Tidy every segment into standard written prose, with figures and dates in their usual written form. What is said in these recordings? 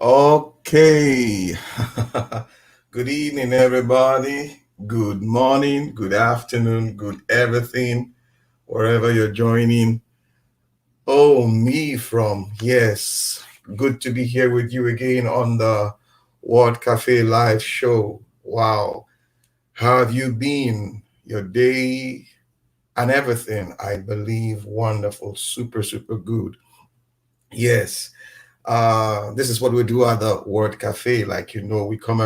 Okay. Good evening, everybody. Good morning, good afternoon, good everything, wherever you're joining. Oh, me from, yes. Good to be here with you again on the World Cafe Live show. Wow. How have you been? Your day and everything, I believe, wonderful, super, super good. Yes. This is what we do at the Word Cafe. Like, we come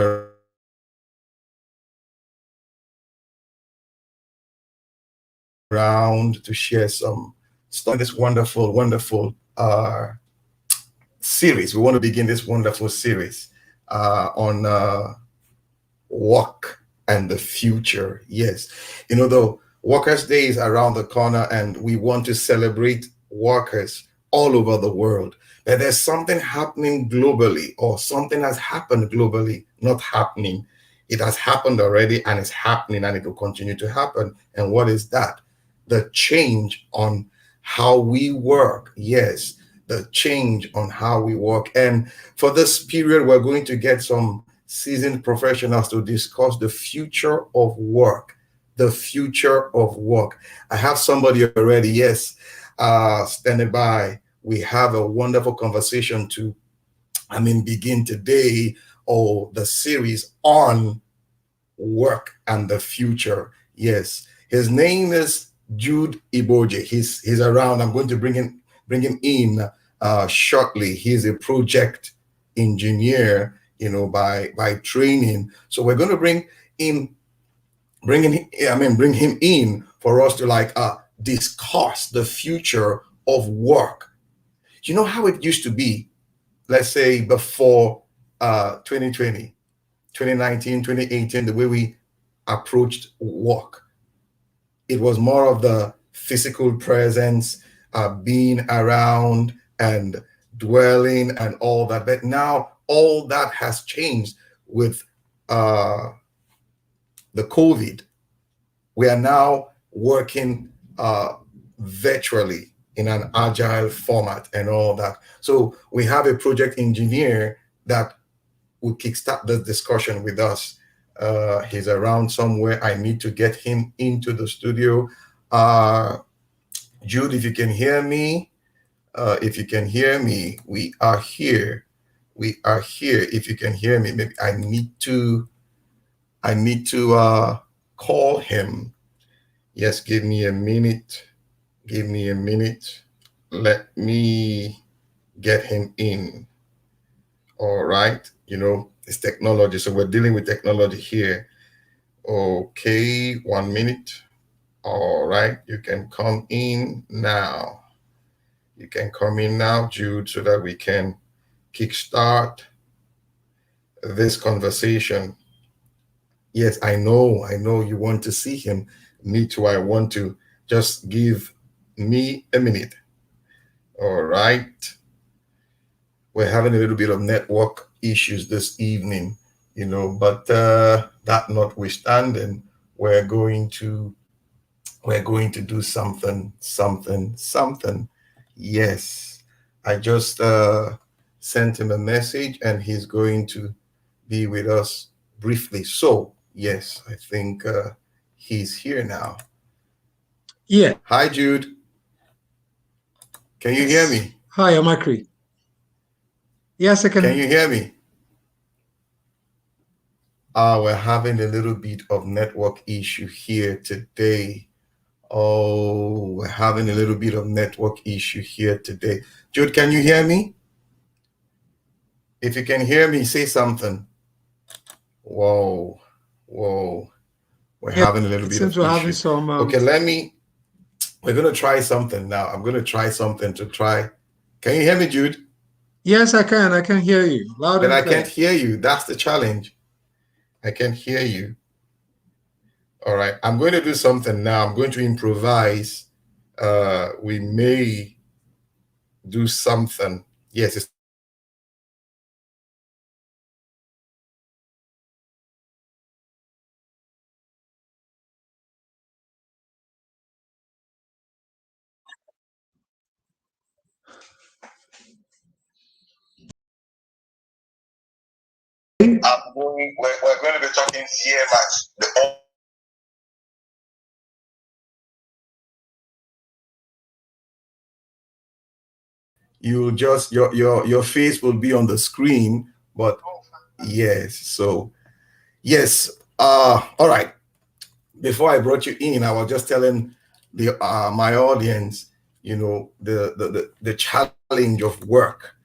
around to share some stuff in this wonderful, wonderful series. We want to begin this wonderful series on work and the future. Yes. The Workers' Day is around the corner, and we want to celebrate workers all over the world. But there's something happening globally, or something has happened globally, not happening. It has happened already, and it's happening, and it will continue to happen. And what is that? The change on how we work. Yes, the change on how we work. And for this period, we're going to get some seasoned professionals to discuss the future of work. The future of work. I have somebody already, yes, standing by. We have a wonderful conversation to, begin today, or the series on work and the future. Yes, his name is Jude Ibodje. He's around. I'm going to bring him in shortly. He's a project engineer, by training. So we're going to in bring him in for us to discuss the future of work. You know how it used to be, let's say before 2020, 2019, 2018, the way we approached work. It was more of the physical presence, being around and dwelling and all that. But now all that has changed with uh, the COVID. We are now working virtually in an agile format and all that. So we have a project engineer that will kickstart this discussion with us. He's around somewhere. I need to get him into the studio. Uh, Jude, if you can hear me, we are here. We are here. If you can hear me, maybe I need to call him. Yes, give me a minute. Give me a minute. Let me get him in. All right. It's technology. So we're dealing with technology here. Okay, 1 minute. All right. You can come in now. You can come in now, Jude, so that we can kickstart this conversation. Yes, I know you want to see him. Me too. I want to. Just give me a minute. All right. We're having a little bit of network issues this evening, but that notwithstanding, we're going to do something. Yes, I just sent him a message, and he's going to be with us briefly. So yes, I think he's here now. Yeah. Hi, Jude. Can you hear Yes. me? Hi, Amakri. Yes, I Can can. you hear me? We're having a little bit of network issue here today. Oh, we're having a little bit of network issue here today. Jude, can you hear me? If you can hear me, say something. Whoa, whoa. We're Yeah, having a little it bit seems of we're having issue. some. Okay, we're going to try something now. I'm going to try something to try. Can you hear me, Jude? Yes, I can. I can hear you loud But and I can't clear. hear you. That's the challenge. I can't hear you. All right. I'm going to do something now. I'm going to improvise. We may do something. Yes, it's We're going to be talking here much. You just your face will be on the screen, but yes. So yes. All right. Before I brought you in, I was just telling the my audience, the challenge of work.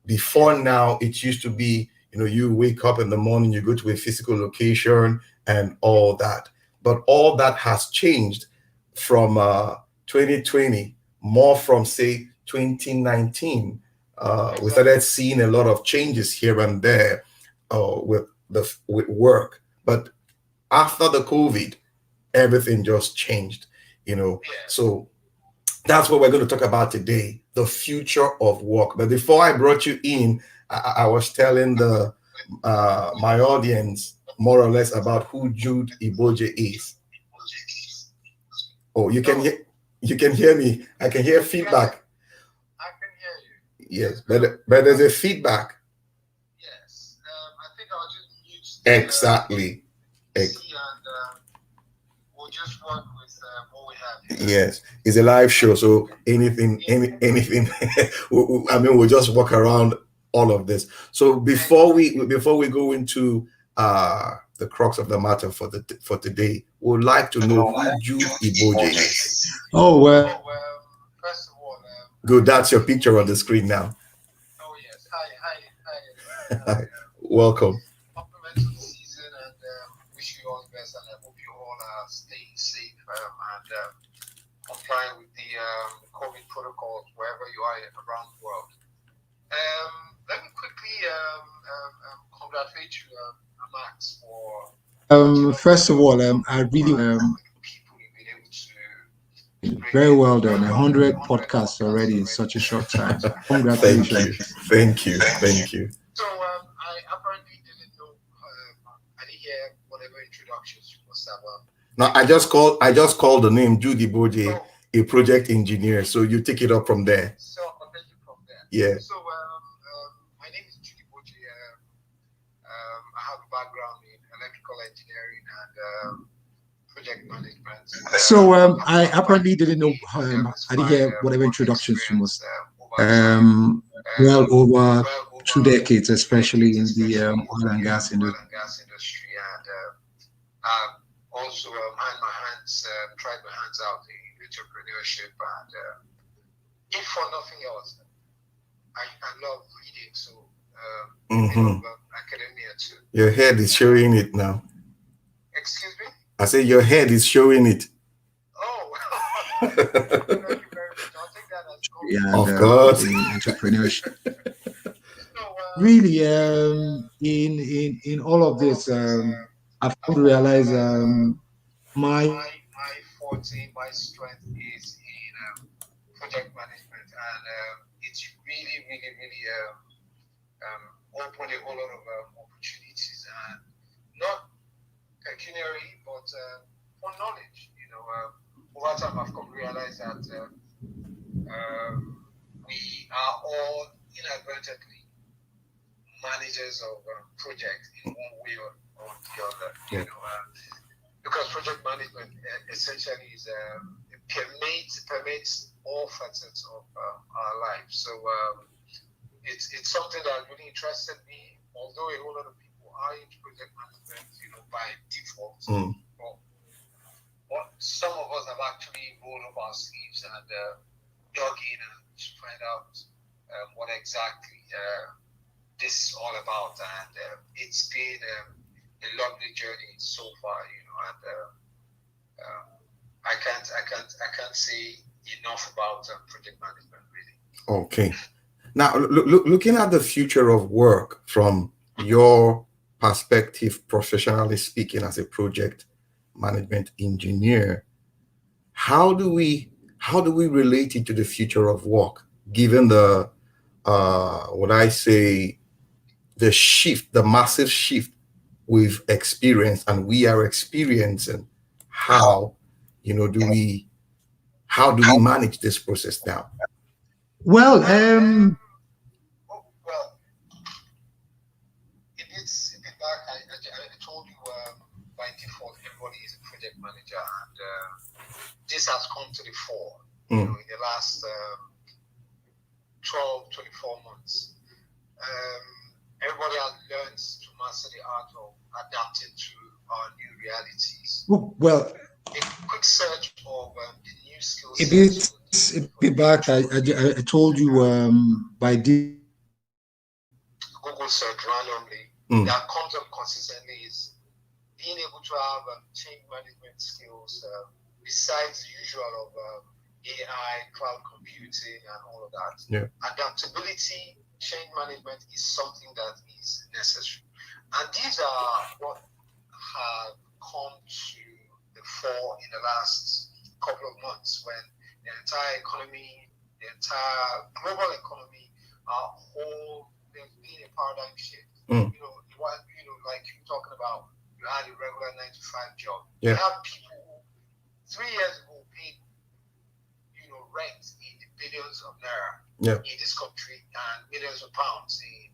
Before now, it used to be, you wake up in the morning, you go to a physical location and all that. But all that has changed from 2020, more from, say, 2019. We started seeing a lot of changes here and there with work. But after the COVID, everything just changed, So that's what we're going to talk about today, the future of work. But before I brought you in, I was telling my audience more or less about who Jude Ibodje is. Oh, you can hear me. I can hear feedback. I can hear you. Yes, but there's a feedback. Yes, I think I'll just mute. Exactly. And we'll just work with what we have here. Yes, it's a live show, so anything. I mean, we'll just walk around all of this. So before we go into the crux of the matter for today, we'd like to know who Jude Ibodje is. Oh, well. First of all, good. That's your picture on the screen now. Oh yes. Hi. Welcome. Compliments of the season, and wish you all the best, and I hope you all are staying safe and complying with the COVID protocols wherever you are around the world. Let me quickly congratulate you, Max, for. First of all, I really People you've been able to. very well done. 100 podcasts already in such a short time. Congratulations. Thank you. So I apparently didn't know. I didn't hear whatever introductions you must have. No, I just called the name Jude Ibodje, a project engineer. So you take it up from there. So I'll take it from there. Yeah. So my name is Jude Ibodje. I have a background in electrical engineering and project management. So I apparently didn't know. I didn't hear whatever introductions you must. Well over 2 decades, especially in the oil and gas industry. And I've also tried my hands out in entrepreneurship, and if for nothing else, I love reading, so academia too. Your head is showing it now. Excuse me? I said your head is showing it. Oh, thank you very much. I'll take that as gold. Yeah, of course. In entrepreneurship. Really, in all of this, I've come to realize my forte, my strength is in project management, and it's really opened a whole lot of opportunities, and not pecuniary, but for knowledge. Over time, I've come to realize that we are all inadvertently managers of projects in one way or the other. Because project management essentially is it permeates all facets of our lives. So it's something that really interested me. Although a whole lot of people are into project management, by default, but some of us have actually rolled up our sleeves and dug in and to find out what exactly this is all about, and it's been a lovely journey so far, and I can't say enough about project management, really. Okay. Now, looking at the future of work from your perspective, professionally speaking, as a project management engineer, how do we relate it to the future of work, given the the shift, the massive shift we've experienced and we are experiencing? How do we manage this process now? Well, it's back, I told you by default everybody is a project manager, and this has come to the fore. You know, in the last 12, 24 months. Everybody has learned to master the art of adapting to our new realities. Well, a quick search of the new skill sets a bit back. I told you by Google search randomly that comes up consistently is being able to have change management skills besides the usual of AI, cloud computing, and all of that. Yeah. Adaptability, change management is something that is necessary. And these are what have come to the fore in the last couple of months when the entire economy, the entire global economy, our whole, there's been a paradigm shift. You know, like you're talking about, you had a regular 9 to 5 job. Yeah. You have people who 3 years ago paid, rent in the billions of naira in this country and millions of pounds in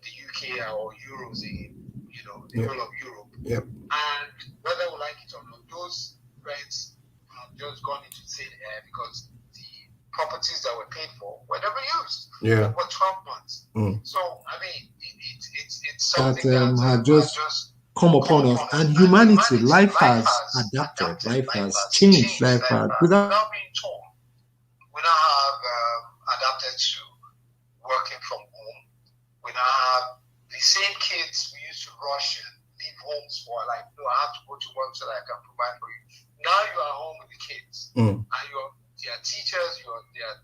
the UK or euros in the whole of Europe. Yeah. And whether we like it or not, those rents have just gone into thin air because the properties that were paid for were never used for 12 months. So I mean, it's something that had just come upon us, and humanity, life has adapted, life has changed, life has without being told. We now have adapted to working from home. We now have the same kids we used to rush and leave homes for, like, no, I have to go to work so that I can provide for you. Now you are home with the kids, and their teachers, their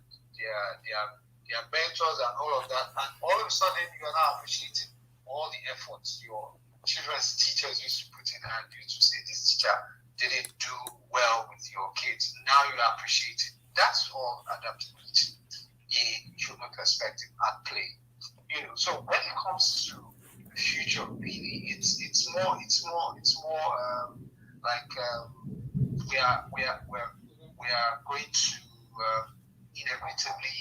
mentors, and all of that. And all of a sudden, you are now appreciating all the efforts your children's teachers used to put in, and used to say, this teacher didn't do well with your kids. Now you are appreciating. That's all adaptability in human perspective at play. So when it comes to the future, really, it's more like we are going to inevitably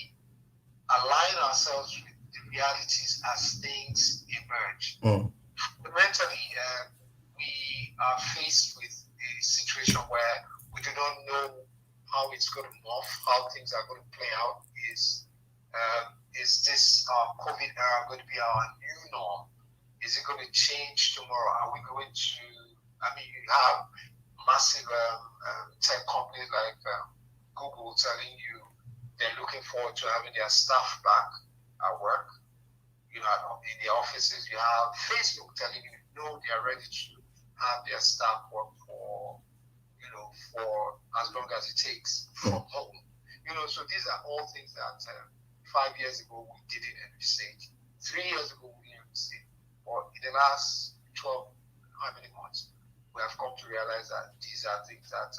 align ourselves with the realities as things emerge. Fundamentally, we are faced with a situation where we do not know how it's going to morph, how things are going to play out. Is this COVID era going to be our new norm? Is it going to change tomorrow? Are we going to, you have massive tech companies like Google telling you they're looking forward to having their staff back at work. In the offices, you have Facebook telling you, no, they are ready to have their staff work for as long as it takes from home. So these are all things that 5 years ago we didn't envisage. 3 years ago we didn't envisage. Or in the last 12, how many months, we have come to realize that these are things that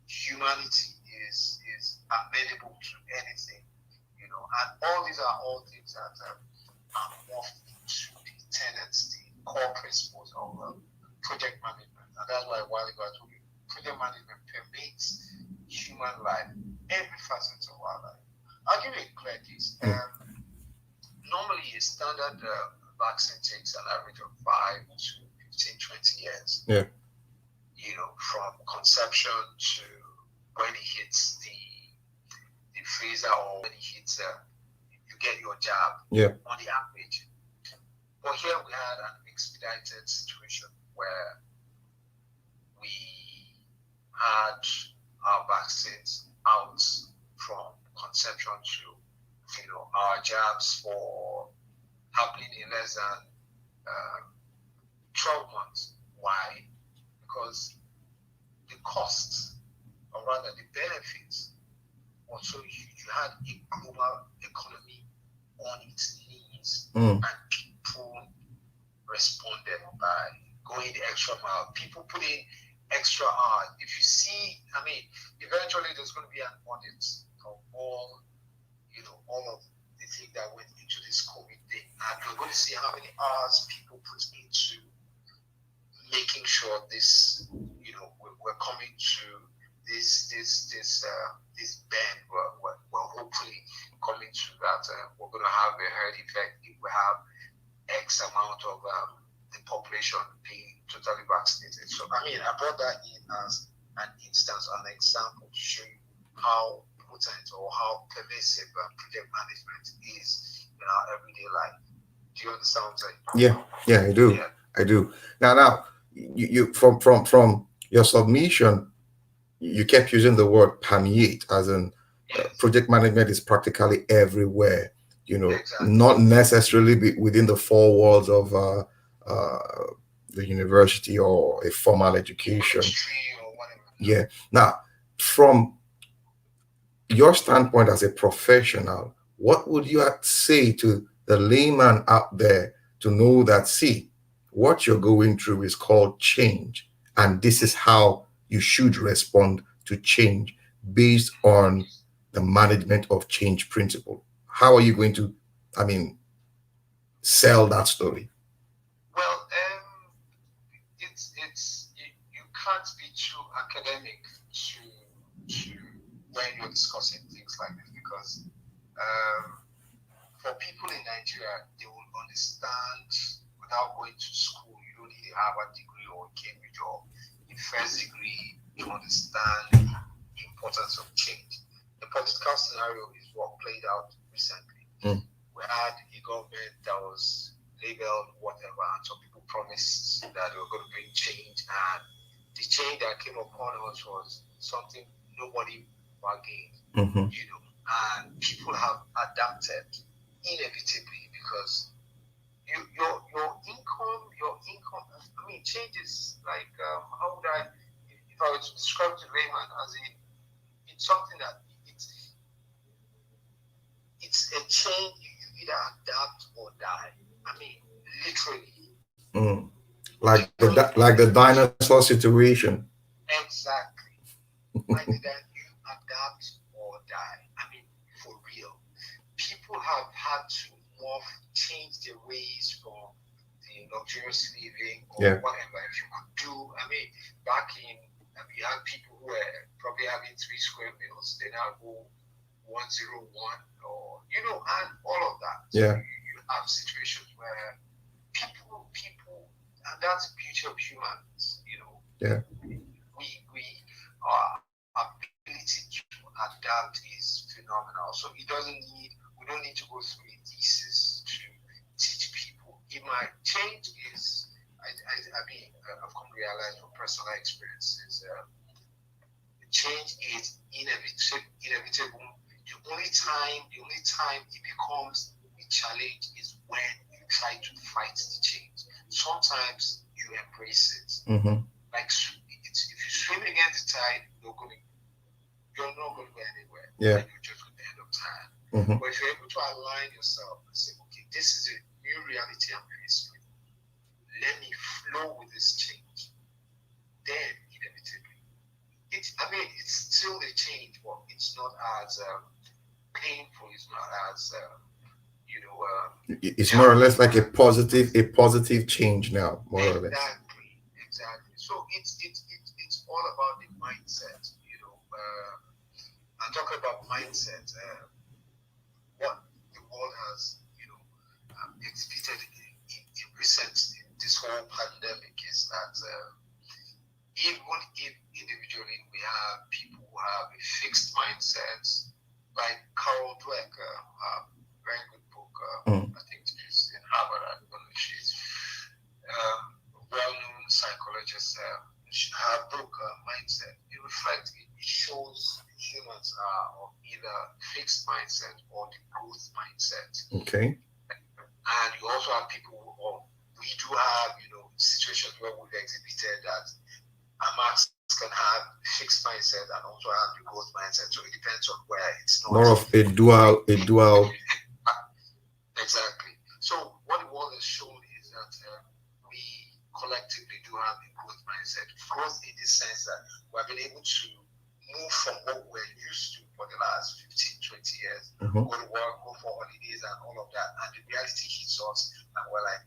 humanity is amenable to anything. And all these are all things that are morphed into the tenets, the core principles of project management. And that's why a while ago I told you, project management permeates human life, every facet of our life. I'll give you a clear case. Normally, a standard vaccine takes an average of 5 to 15, 20 years. Yeah. From conception to when it hits the freezer or when it hits, you get your jab on the average. But here we had an expedited situation where we had our vaccines out from conception to our jabs for happening in less than 12 months. Why? Because the costs, or rather the benefits, were so huge. You had a global economy on its knees, and people responded by going the extra mile. People put in extra hours. If you see, eventually there's going to be an audit of all of the things that went into this COVID thing, and you're going to see how many hours people put into making sure this, we're coming to this bend. We're hopefully coming to that. We're going to have a herd effect if we have X amount of the population being totally vaccinated. So, I mean, I brought that in as an instance, an example to show you how potent or how pervasive project management is in our everyday life. Do you understand what I'm saying? Yeah, I do. Yeah. I do. Now, you from your submission, you kept using the word permeate, as in project management is practically everywhere. Exactly. Not necessarily within the four walls of the university or a formal education. Or whatever. Yeah. Now, from your standpoint as a professional, what would you say to the layman out there to know that, see, what you're going through is called change, and this is how you should respond to change based on the management of change principle? How are you going to, sell that story? Well, you can't be too academic to when you're discussing things like this, because for people in Nigeria, they will understand without going to school. You don't need a Harvard degree or a Cambridge or a first degree to understand the importance of change. The political scenario is what played out recently. We had a government that was labeled whatever, and some people promised that they were going to bring change, and the change that came upon us was something nobody bargained, and people have adapted inevitably, because your income, I mean, changes like, how would I, if I were to describe to layman, as in, it's something that it's a change. You either adapt or die. I mean, literally. Like the dinosaur situation. Exactly. Like that, you adapt or die. I mean, for real. People have had to change their ways from the luxurious living or whatever. If you could do, I mean, back in, you had people who were probably having 3 square meals. They now go 101, or and all of that. So you have situations where people, and that's the beauty of humans. We our ability to adapt is phenomenal. So we don't need to go through a thesis to teach people. It might change is, I've come to realize from personal experiences, change is inevitable. The only time it becomes a challenge is when you try to fight the change. Sometimes you embrace it. Like, if you swim against the tide, you're not going to go anywhere. And you're just going to end up tired. But if you're able to align yourself and say, okay, this is a new reality I'm faced with, let me flow with this change, then inevitably, it's still a change, but it's not as painful. It's not as it's more or less like a positive change now, more or less. Exactly. So it's all about the mindset. I'm talking about mindset. What the world has exhibited in this whole pandemic is that even if individually we have people who have a fixed mindset, like Carol Dweck, very good book. I think she's in Harvard. I don't know if she's well-known psychologist. Her book, Mindset, it shows humans are of either fixed mindset or the growth mindset. Okay. And you also have people, we do have, situations where we've exhibited that Max can have fixed mindset and also have the growth mindset. So it depends on where it's not. More of a dual. Exactly. So what the world has shown is that we collectively do have a growth mindset. Growth in the sense that we've been able to move from what we're used to for the last 15, 20 years. Go to work, go for holidays and all of that. And the reality hits us and we're like,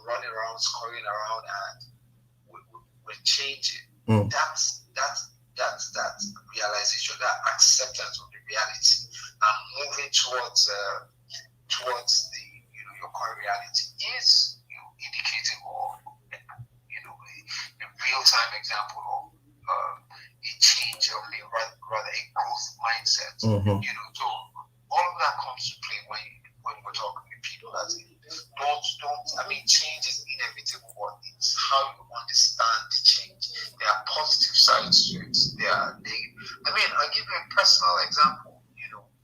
running around, scurrying around, and we're changing. That's realization, that acceptance of the reality and moving towards the your current reality is indicating or real-time example of a change of a rather a growth mindset. Mm-hmm. So all of that comes to play when we're talking with people. That don't. I mean, change is inevitable, but it's how you understand the change. There are positive sides to it. There are negative. I mean, I'll give you a personal example.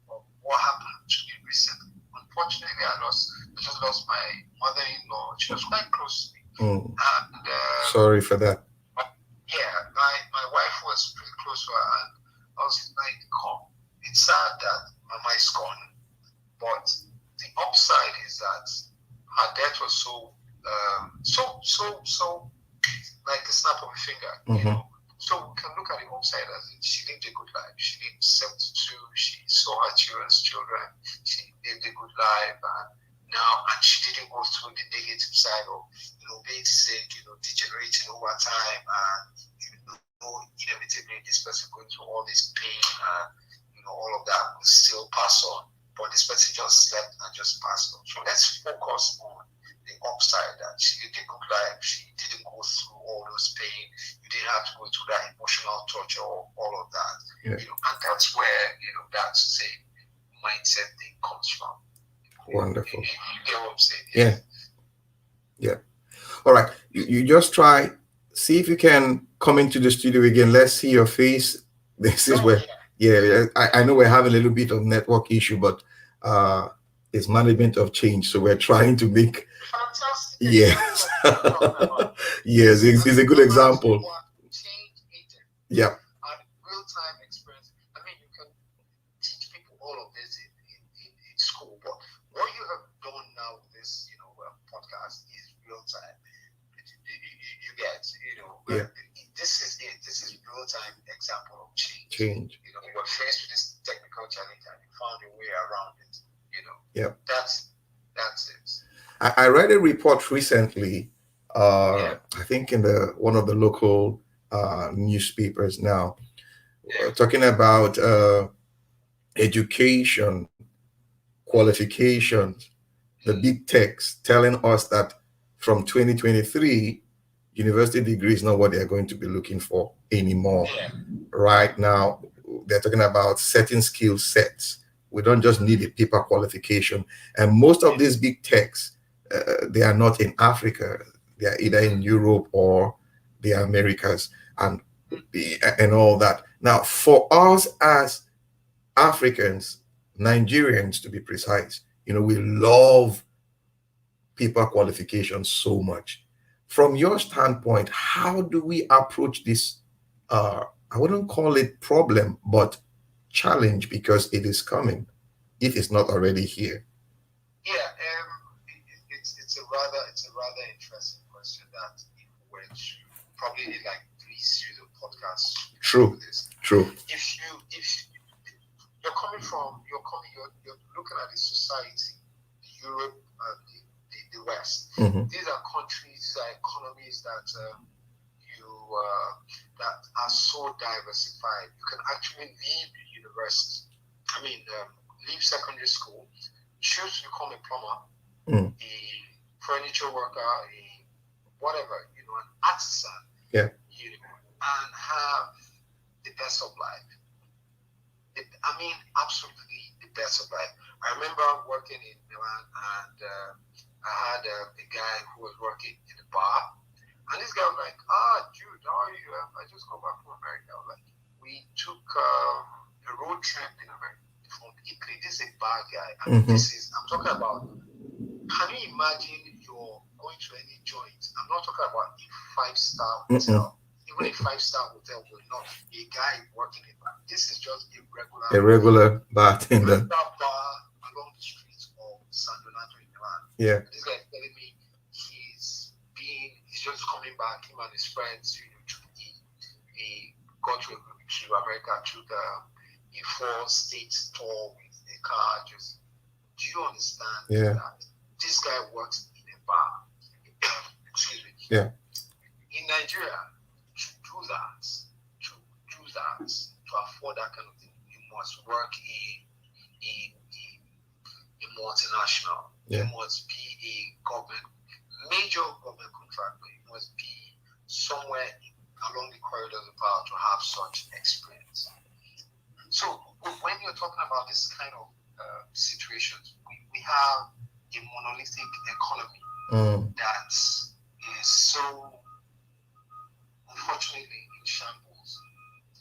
Of what happened to me recently. Unfortunately, I just lost my mother-in-law. She was quite close to me. And sorry for that. Yeah, my wife was pretty close to her, and I was like, it's sad that Mama is gone, but the upside is that her death was so like a snap of a finger, Mm-hmm. So we can look at the upside as she lived a good life. She lived 72. She saw her children's children. She lived a good life, and she didn't go through the negative side of being sick, degenerating over time, and inevitably this person going through all this pain, all of that will still pass on. But this person just slept and just passed on. So let's focus on the upside, that she lived a good life. She didn't go through all those pain. You didn't have to go through that emotional torture or all of that. Yeah. And that's where that same mindset thing comes from. Wonderful. You get what I'm saying? Yeah. All right. You just try. See if you can come into the studio again. Let's see your face. This is where. Yeah. I know we're having a little bit of network issue, but it's management of change. So we're trying to make. Fantastic. Yes. Yes, it's a good example. Change agent. Yeah. And real-time experience. I mean, you can teach people all of this in school, but what you have done now with this, podcast is real-time. You get, Yeah. This is it. This is real-time example of change. You were faced with this technical challenge and you found a way around it. Yeah. That's it. I read a report recently. I think in one of the local newspapers now, talking about education qualifications, the big techs telling us that from 2023, university degree is not what they're going to be looking for anymore. Right now, they're talking about certain skill sets. We don't just need a paper qualification. And most of these big techs, they are not in Africa. They are either in Europe or the Americas and all that. Now, for us as Africans, Nigerians to be precise, we love paper qualifications so much. From your standpoint, how do we approach this? I wouldn't call it problem, but challenge, because it is coming, if it's not already here. Yeah, it's a rather interesting question that which probably need like 3 series of podcasts. True. If you're looking at the society, Europe and the West. Mm-hmm. These are countries, these are economies that that are so diversified. You can actually leave university. Leave secondary school, choose to become a plumber, a furniture worker, a whatever, an artisan. Yeah. And have the best of life. Absolutely the best of life. I remember working in Milan, and I had a guy who was working in a bar, and this guy was like, Jude, how are you? I just got back from America. I was like, we took a road trip in America from Italy. This is a bar guy. I'm talking about, can you imagine you're going to any joint? I'm not talking about a 5-star hotel. Even a 5-star hotel will not be a guy working in bar. This is just a regular bartender. Bar along the streets of San Donato in Milan. Yeah. This guy is telling me he's just coming back. Him and his friends, he got to America, took a 4-state tour with a car. Do you understand that this guy works in a bar? Excuse me. Yeah. In Nigeria, to afford that kind of thing, you must work in a multinational. Yeah. You must be a major government contractor. You must be somewhere in monolithic economy that is so unfortunately in shambles.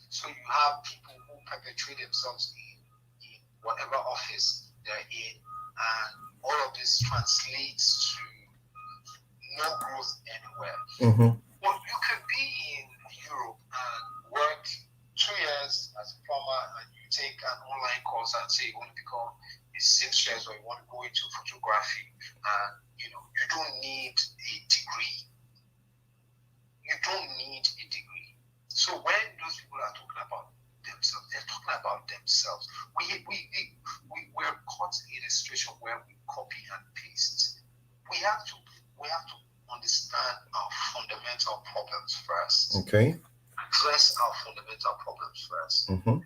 So you have people who perpetuate themselves in whatever office they're in, and all of this translates to no growth anywhere. Well, you could be in Europe and work 2 years as a plumber, and you take an online course and say you want to become a seamstress or you want to go into photography, and you don't need a degree. You don't need a degree. So when those people are talking about themselves, they're talking about themselves. We're caught in a situation where we copy and paste. We have to understand our fundamental problems first. Okay. Address our fundamental problems first. And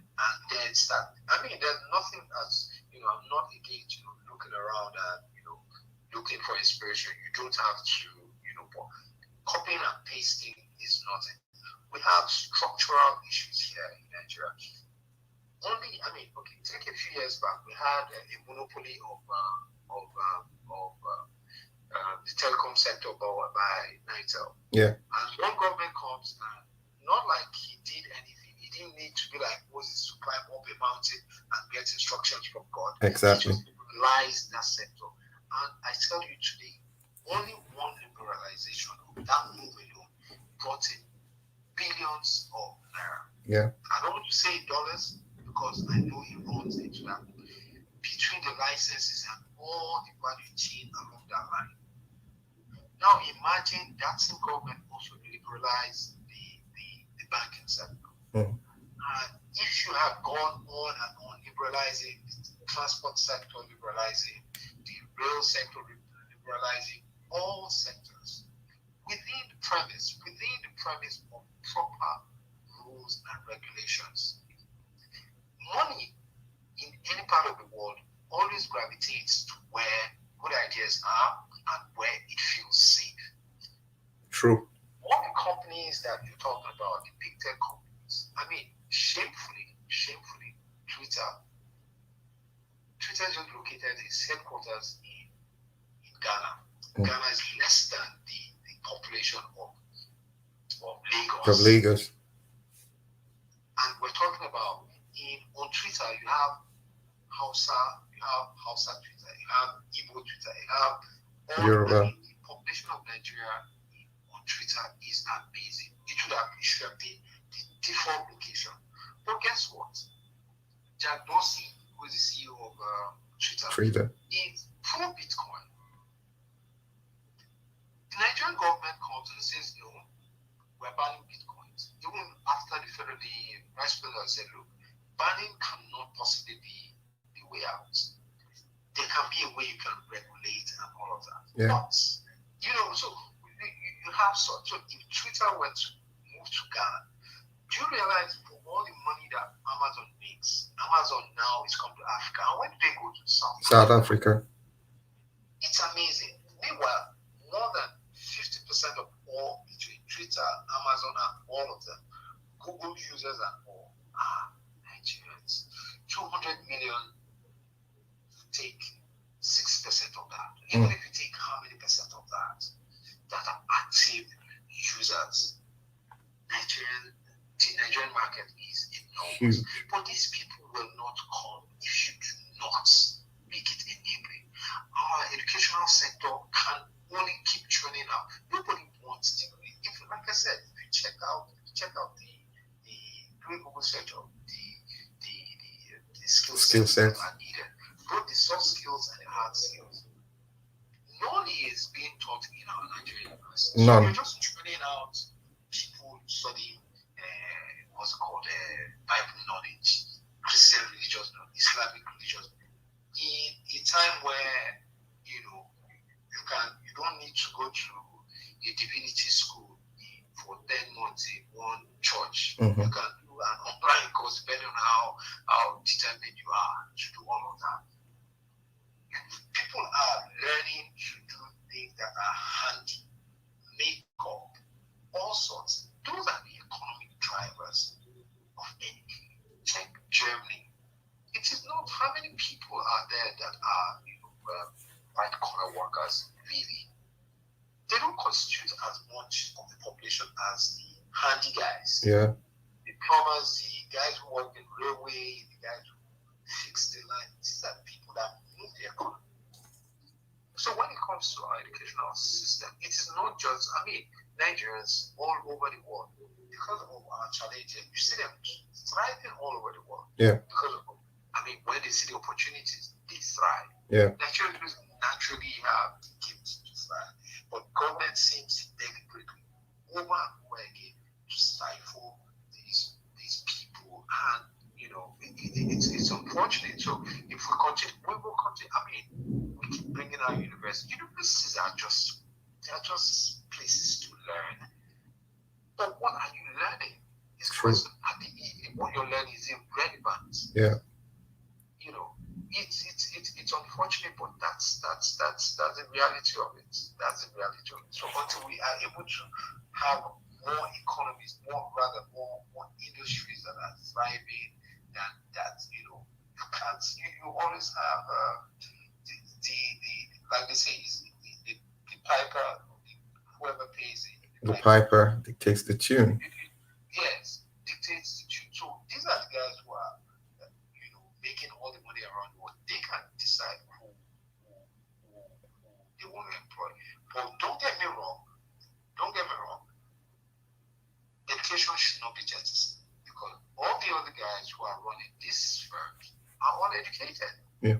then start. I mean, there's nothing as I'm not against looking around and looking for inspiration. You don't have to but copying and pasting is nothing. We have structural issues here in Nigeria. Take a few years back, we had a monopoly of the telecom sector by Nitel. Yeah. And one government comes and not like he did anything. He didn't need to be like Moses to climb up a mountain and get instructions from God. Exactly. He just liberalized that sector. And I tell you today, only one liberalization of that move alone brought in billions of naira. Yeah. I don't want to say dollars because I know it runs into that. Between the licenses and all the value chain along that line. Now imagine that same government also liberalized the banking sector. If you have gone on and on liberalizing the transport sector, liberalizing the rail sector, liberalizing all sectors, within the premise of proper rules and regulations. Money in any part of the world always gravitates to where good ideas are and where it feels safe. True. All the companies that you're talking about, the big tech companies, shamefully, Twitter just located its headquarters in Ghana. Ghana is less than the population of Lagos. Of Lagos. And we're talking about on Twitter, you have Hausa Twitter, you have Igbo Twitter, you have Yoruba. The population of Nigeria on Twitter is amazing. It should have been the default location. But guess what? Jack Dorsey, who is the CEO of Twitter, is pro Bitcoin. The Nigerian government comes and says, no, we're banning Bitcoins. Even after the vice president said, look, banning cannot possibly be the way out. There can be a way you can regulate and all of that. Yeah. But, so you have such. So if Twitter were to move to Ghana, do you realize for all the money that Amazon makes, Amazon now is come to Africa. And when do they go to South Africa? It's amazing. Meanwhile, more than 50% of all between Twitter, Amazon, and all of them, Google users and all, are Nigerians. 200 million take 6% of that. Even if you take how many percent of that are active users, the Nigerian market is enormous. But these people will not come if you do not make it enabling. Our educational sector can only keep churning out. Nobody wants degree. Like I said, if you check out the doing Google search of the skill sets that are needed, both the soft skills and the hard skills. None is being taught in our Nigerian universities. So you're just churning out people studying Bible knowledge, Christian religious knowledge, Islamic religious knowledge. In a time where you don't need to go to a divinity school for 10 months in one church. You can do an online course depending on how determined you are to do all of that. People are learning to do things that are handy, makeup, all sorts. Those are the economic drivers of anything. Check Germany. It is not how many people are there that are white collar workers. workers, really, they don't constitute as much of the population as the handy guys. Yeah. The plumbers, the guys who work in railway, the guys who fix the line. These are people that move the economy. So when it comes to our educational system, it is not just, Nigerians all over the world, because of our challenges, you see them thriving all over the world. Yeah. Because of, when they see the opportunities, they thrive. Yeah. Nigerians naturally have the gift to thrive, but government seems deliberately over and over again to stifle these people, and it's unfortunate. So if we continue, we will continue. We keep bringing our universities. Universities are just places to learn. But what are you learning? It's because what you're learning is irrelevant. Yeah. It's unfortunate, but that's the reality of it. That's the reality of it. So until we are able to have more economies, more industries that are thriving, than that, you can't. You always have the like they say is the piper, whoever pays it. The piper dictates the tune. Yes, dictates the tune. So these are the guys who are making all the money around the world. They can decide who they want to employ. But don't get me wrong. Education should not be jettisoned, because all the other guys who are running these firms are uneducated. Yeah.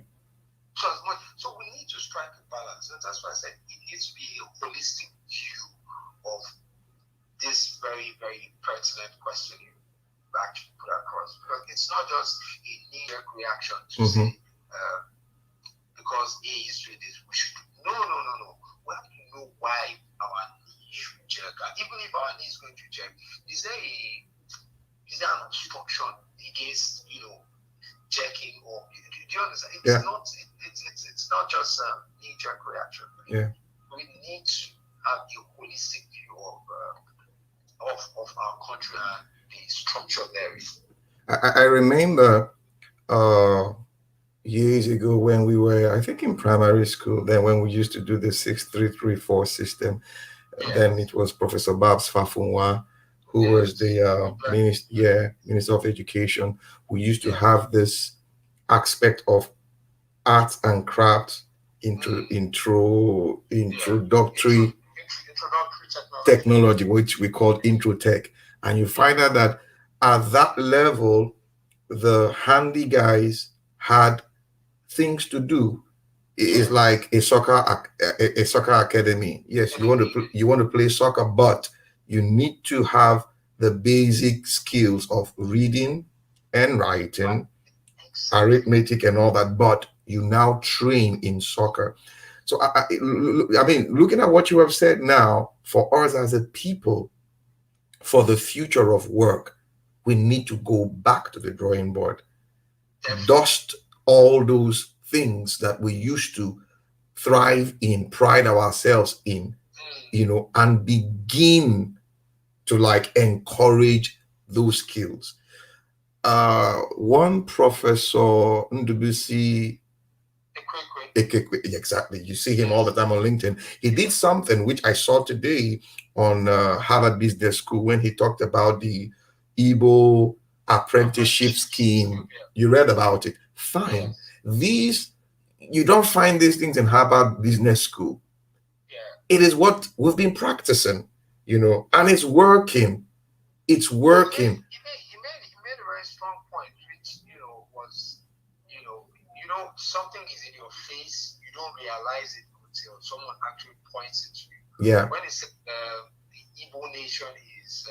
So we need to strike a balance. And that's why I said it needs to be a holistic view of this very, very pertinent question you actually put across. Because it's not just a knee-jerk reaction to say, because A is doing this, we should. No. We have to know why our knee should jerk. And even if our knee is going to jerk, is there an obstruction against, jerking, or do you understand? It's not just a knee-jerk reaction. Yeah. We need to have a holistic view of our country and the structure there. I remember years ago when we were, I think, in primary school, then when we used to do the 6334 system, then it was Professor Babs Fafunwa, who was the Minister of Education, who used to have this aspect of arts and crafts introductory technology, which we called intro tech. And you find out that at that level, the handy guys had things to do. It's like a soccer academy. Yes, you want to play soccer, but you need to have the basic skills of reading and writing, arithmetic, and all that. But you now train in soccer. So looking at what you have said now, for us as a people, for the future of work, we need to go back to the drawing board, dust all those things that we used to thrive in, pride ourselves in, and begin to encourage those skills. One professor, Ndubuisi, exactly, you see him all the time on LinkedIn. He did something which I saw today on Harvard Business School when he talked about the Igbo apprenticeship scheme. You read about it. Fine. You don't find these things in Harvard Business School. It is what we've been practicing, and it's working. It's working. He made a very strong point, which was something is in your face, you don't realize it until someone actually points it to you. Yeah. When he said the Igbo nation is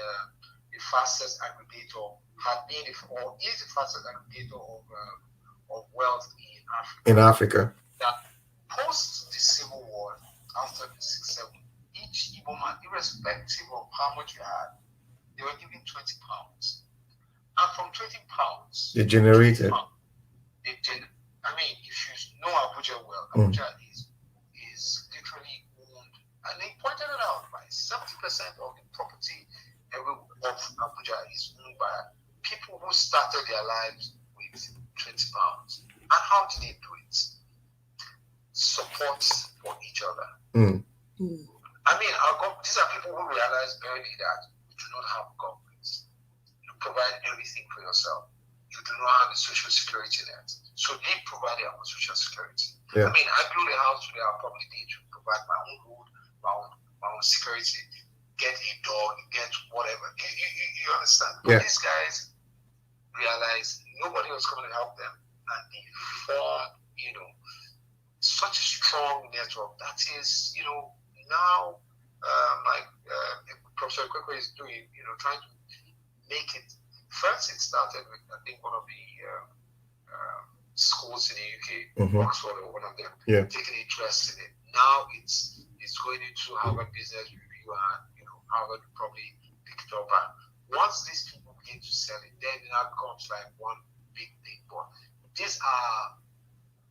the fastest aggregator, is the fastest aggregator of wealth in Africa. That post the Civil War, after the 6-7, each Igbo man, irrespective of how much you had, they were given 20 pounds. And from 20 pounds, they generated. If you know Abuja well, Abuja is literally owned, and they pointed it out, by 70% of the property of Abuja is owned by people who started their lives with 20 pounds. And how did they do it? Support for each each other. Mm. I mean, these are people who realize early that you do not have governments. You provide everything for yourself. You do not have a social security net. So they provide their own social security. Yeah. I mean, I build a house today, I probably need to provide my own food, my own security, get a dog, get whatever. You understand? But Yeah. these guys realize nobody was coming to help them, and they form, such a strong network that is, now, like Professor Kwekwe is doing, trying to make it. First, it started with, I think, one of the schools in the UK, Oxford, or one of them, taking interest in it. Now it's going into Harvard Business Review, and Harvard will probably pick it up. And once these people begin to sell it, then it now becomes like one big thing. But these are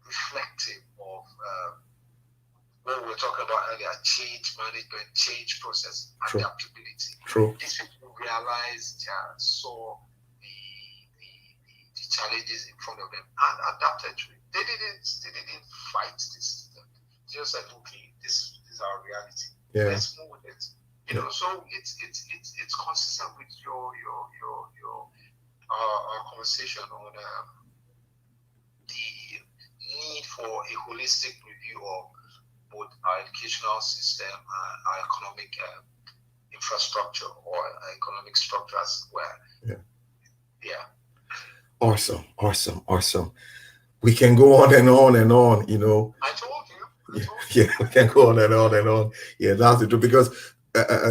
reflective of what we were talking about earlier: change management, change process, adaptability. True. These people realized, saw the challenges in front of them and adapted to it. They didn't fight this system. They just said, okay, this is our reality. Yeah. Let's move with it. So it's consistent with your conversation on the need for a holistic review of both our educational system and our economic infrastructure or economic structure as well. Yeah. Awesome. We can go on and on and on, I told you. Yeah, we can go on and on and on. Yeah, that's the truth. Because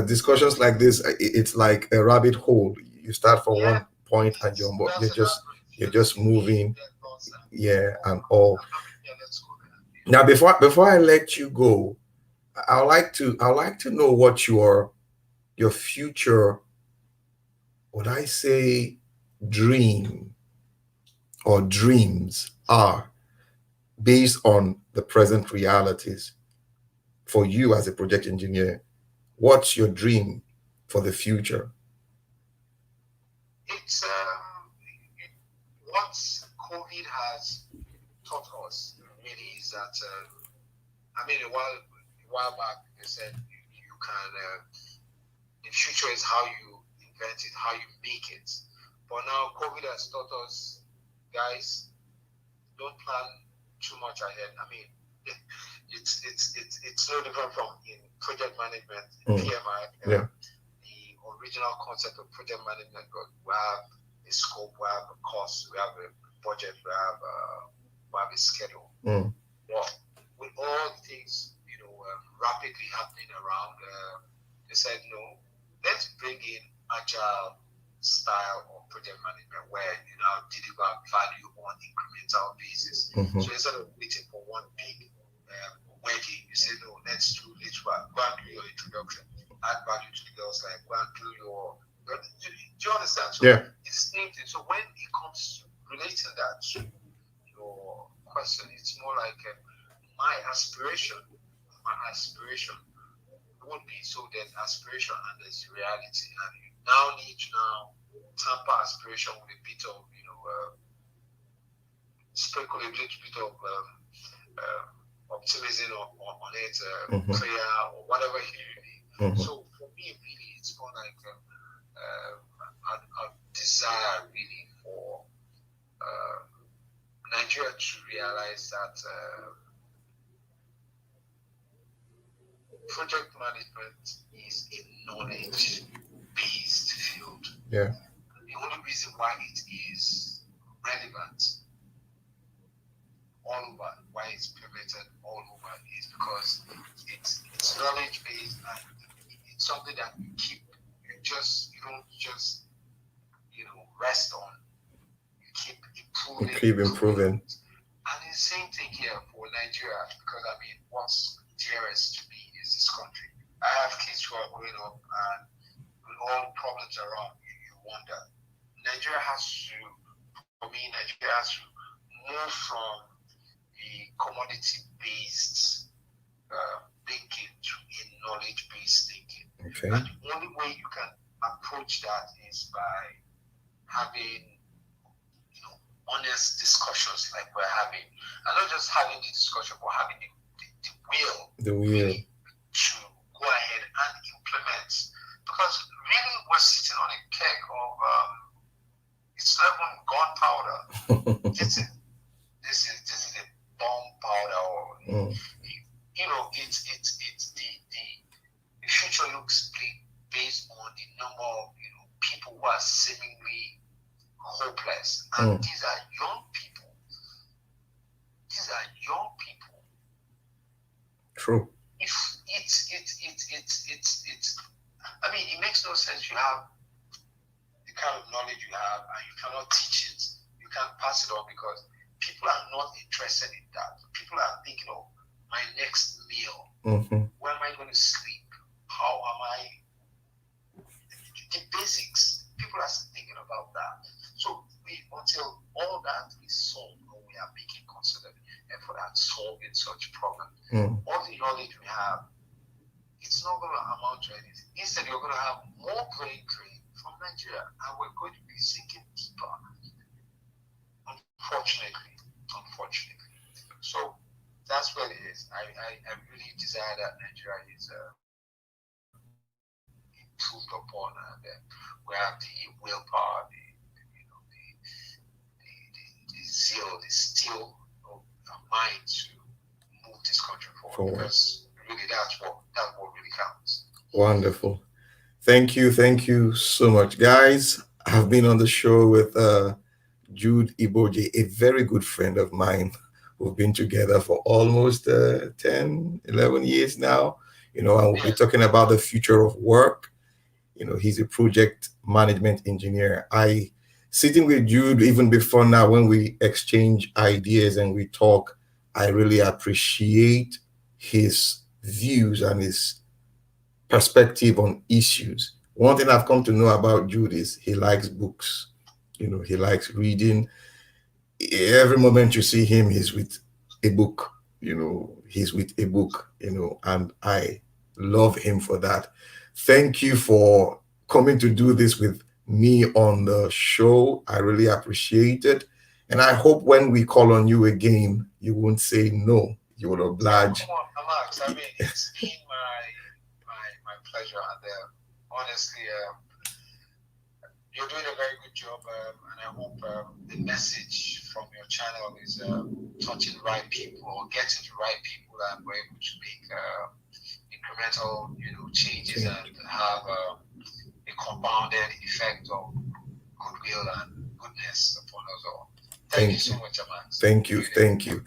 discussions like this, it's like a rabbit hole. You start from one point and you're just moving. Yeah, and all. Now, before I let you go, I'd like to know what your future, would I say, dream or dreams are based on the present realities for you as a project engineer. What's your dream for the future? It's what COVID has taught us really is that a while back they said you can the future is how you invent it, how you make it. But now COVID has taught us, guys, don't plan too much ahead. I mean, it's no different from in project management, PMI. The original concept of project management, we have a scope, we have a cost, we have a budget, we have a schedule. Well, with all things rapidly happening around, they said no. Let's bring in agile style of project management where you now deliver value on incremental basis. So instead of waiting for one big wedding, you say no, let's go and do your introduction, add value to the girls, like go and do your do you understand? So it's the same thing. So when it comes to relating that to your question, it's more like my aspiration would be, so there's aspiration and there's reality, and you now need to tamper aspiration with a bit of sprinkle a little bit of optimism on it, prayer or whatever it may be. So for me, really, it's more like a desire really for Nigeria to realize that project management is a knowledge-based field. Yeah. The only reason why it is relevant all over, why it's pivoted all over, is because it's knowledge-based and it's something that you keep. You don't just rest on. You keep improving. And the same thing here for Nigeria, because what's dearest to me is this country. I have kids who are growing up, and with all the problems around, you wonder. Nigeria has to move from the commodity-based thinking to a knowledge-based thinking. Okay. And the only way you can approach that is by having honest discussions like we're having, and not just having the discussion, but having the will The wheel. really to go ahead and implement, because really we're sitting on a keg of it's not even gunpowder. This is a bomb powder, or it's the future looks bleak based on the number of people who are seemingly hopeless, and these are young people. These are young people. True. If I mean, it makes no sense. You have the kind of knowledge you have, and you cannot teach it. You can't pass it on because people are not interested in that. People are thinking of my next meal. Where am I going to sleep? How am I? The basics. People are still thinking about that. So until all that is solved, or we are making considered effort at solving such problems, all the knowledge we have, it's not going to amount to anything. Instead, you're going to have more brain drain from Nigeria, and we're going to be sinking deeper. Unfortunately. So that's what it is. I really desire that Nigeria is improved upon, and we have the willpower, the zeal, the steel of mind to move this country forward. Because really, that's what really counts. Wonderful. Thank you so much, guys. I've been on the show with Jude Ibodje, a very good friend of mine. We've been together for almost 10, 11 years now, and we'll be talking about the future of work. He's a project management engineer. Sitting with Jude even before now, when we exchange ideas and we talk, I really appreciate his views and his perspective on issues. One thing I've come to know about Jude is he likes books. He likes reading. Every moment you see him, he's with a book. He's with a book, and I love him for that. Thank you for coming to do this with me on the show. I really appreciate it. And I hope when we call on you again, you won't say no. You will oblige. Come on, Max. I mean, it's been my pleasure. And honestly, you're doing a very good job, and I hope the message from your channel is touching the right people, or getting the right people, and we're able to make incremental, changes and have a compounded effect of goodwill and goodness upon us all. Thank you so much, Max. Thank you.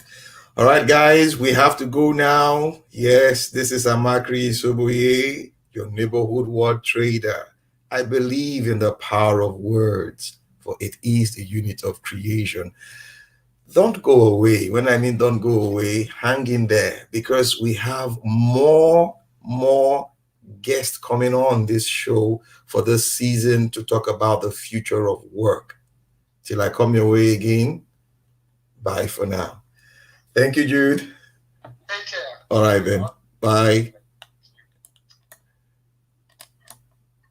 All right, guys, we have to go now. Yes, this is Amakri Soboye, your neighborhood word trader. I believe in the power of words, for it is the unit of creation. Don't go away. When I mean don't go away, hang in there, because we have more guests coming on this show for this season to talk about the future of work. Till I come your way again, bye for now. Thank you, Jude. Take care. All right, then. Bye.